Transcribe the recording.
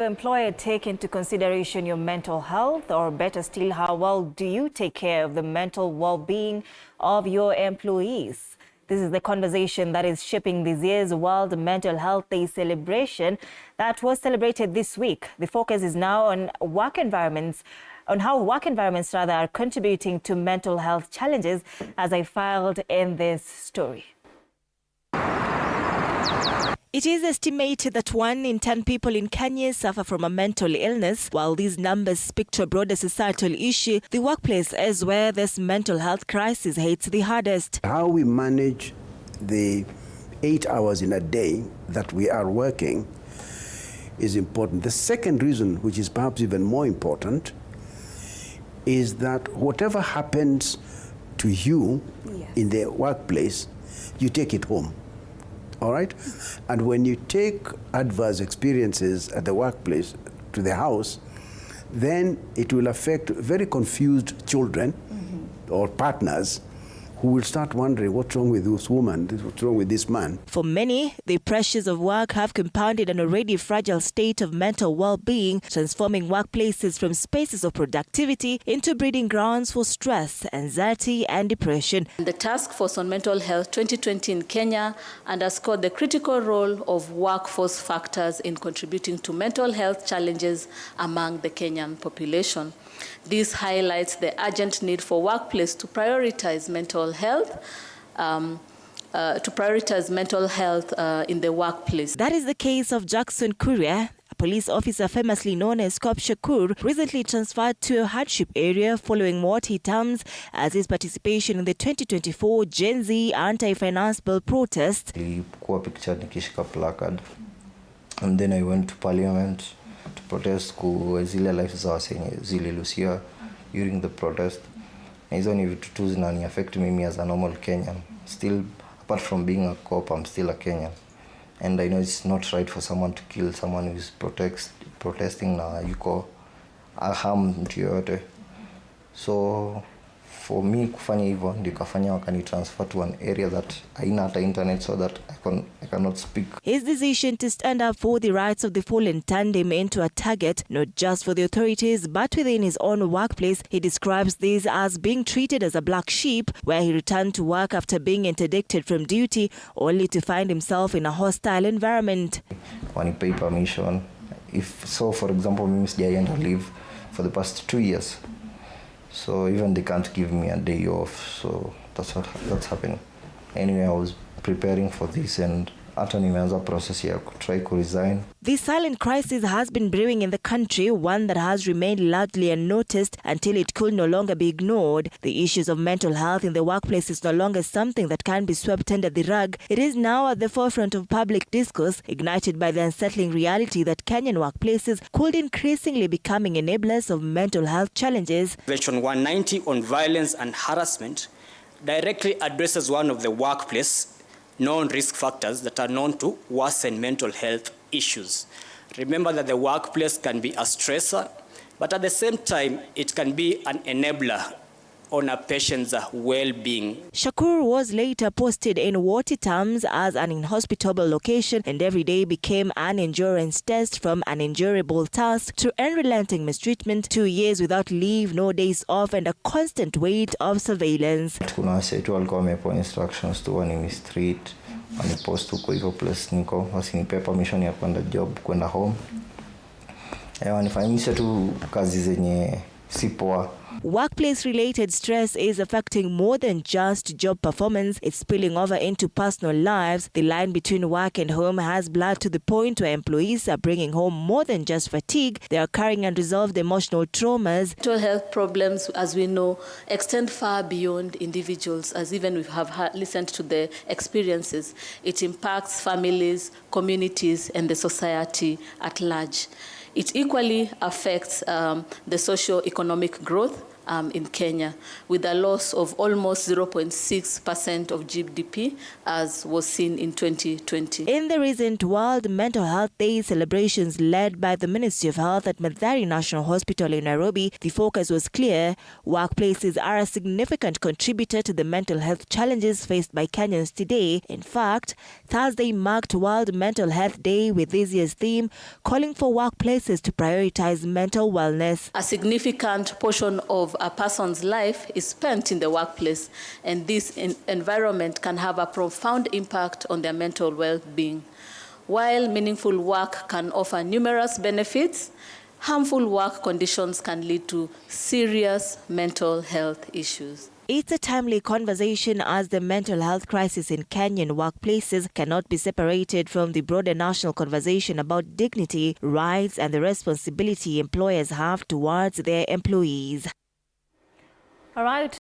Employer, take into consideration your mental health, or better still, how well do you take care of the mental well-being of your employees? This is the conversation that is shaping this year's World Mental Health Day celebration that was celebrated this week. The focus is now on work environments, on how work environments are contributing to mental health challenges, as I filed in this story. It is estimated that 1 in 10 people in Kenya suffer from a mental illness. While these numbers speak to a broader societal issue, the workplace is where this mental health crisis hits the hardest. How we manage the 8 hours in a day that we are working is important. The second reason, which is perhaps even more important, is that whatever happens to you in the workplace, you take it home. All right? And when you take adverse experiences at the workplace to the house, then it will affect very confused children or partners who will start wondering, what's wrong with this woman, what's wrong with this man. For many, the pressures of work have compounded an already fragile state of mental well-being, transforming workplaces from spaces of productivity into breeding grounds for stress, anxiety and depression. The Task Force on Mental Health 2020 in Kenya underscored the critical role of workforce factors in contributing to mental health challenges among the Kenyan population. This highlights the urgent need for workplace to prioritize mental health, in the workplace. That is the case of Jackson Kuria, a police officer famously known as Cop Shakur, recently transferred to a hardship area following what he terms as his participation in the 2024 Gen Z anti-finance bill protest. Nilikuwa pictured nikishika placard, and then I went to parliament to protest zile life za wasenye zililusia during the protest. Na hizo ni vitu tu zinani affect mimi as a normal Kenyan. Still, apart from being a cop, I'm still a Kenyan. And I know it's not right for someone to kill someone who is protesting na yuko harm mtu yoyote. So for me kufanya hivyo ndio kafanya wakani transfer to an area that haina hata internet, so that I cannot speak. His decision to stand up for the rights of the fallen turned him into a target, not just for the authorities but within his own workplace. He describes this as being treated as a black sheep, where he returned to work after being interdicted from duty only to find himself in a hostile environment. Wanipay permission. If so, for example, mimi sijaenda leave for the past 2 years. So even they can't give me a day off. So that's happening. Anyway, I was preparing for this, and hata nimeanza process ya try to resign. This silent crisis has been brewing in the country, one that has remained largely unnoticed until it could no longer be ignored. The issues of mental health in the workplace is no longer something that can be swept under the rug. It is now at the forefront of public discourse, ignited by the unsettling reality that Kenyan workplaces could increasingly becoming enablers of mental health challenges. Section 190 on violence and harassment directly addresses one of the workplace known risk factors that are known to worsen mental health issues. Remember that the workplace can be a stressor, but at the same time, it can be an enabler on a patient's well-being. Shakur was later posted in what he terms as an inhospitable location, and every day became an endurance test, from an endurable task to unrelenting mistreatment, 2 years without leave, no days off, and a constant weight of surveillance. Kuna watu walikuwa wamepewa instructions tu wani mistreat, wani post huko hivyo place niko, wasinipe permission ya kwenda job, kwenda home. Wanifanyisha tu kazi zenye si poa. Workplace-related stress is affecting more than just job performance. It's spilling over into personal lives. The line between work and home has blurred to the point where employees are bringing home more than just fatigue. They are carrying unresolved emotional traumas. Mental health problems, as we know, extend far beyond individuals, as even we have listened to the experiences. It impacts families, communities, and the society at large. It equally affects the socio-economic growth in Kenya, with a loss of almost 0.6% of GDP, as was seen in 2020. In the recent World Mental Health Day celebrations led by the Ministry of Health at Mathari National Hospital in Nairobi, the focus was clear. Workplaces are a significant contributor to the mental health challenges faced by Kenyans today. In fact, Thursday marked World Mental Health Day with this year's theme calling for workplaces to prioritize mental wellness. A significant portion of a person's life is spent in the workplace, and this environment can have a profound impact on their mental well-being. While meaningful work can offer numerous benefits, harmful work conditions can lead to serious mental health issues. It's a timely conversation as the mental health crisis in Kenyan workplaces cannot be separated from the broader national conversation about dignity, rights, and the responsibility employers have towards their employees. All right.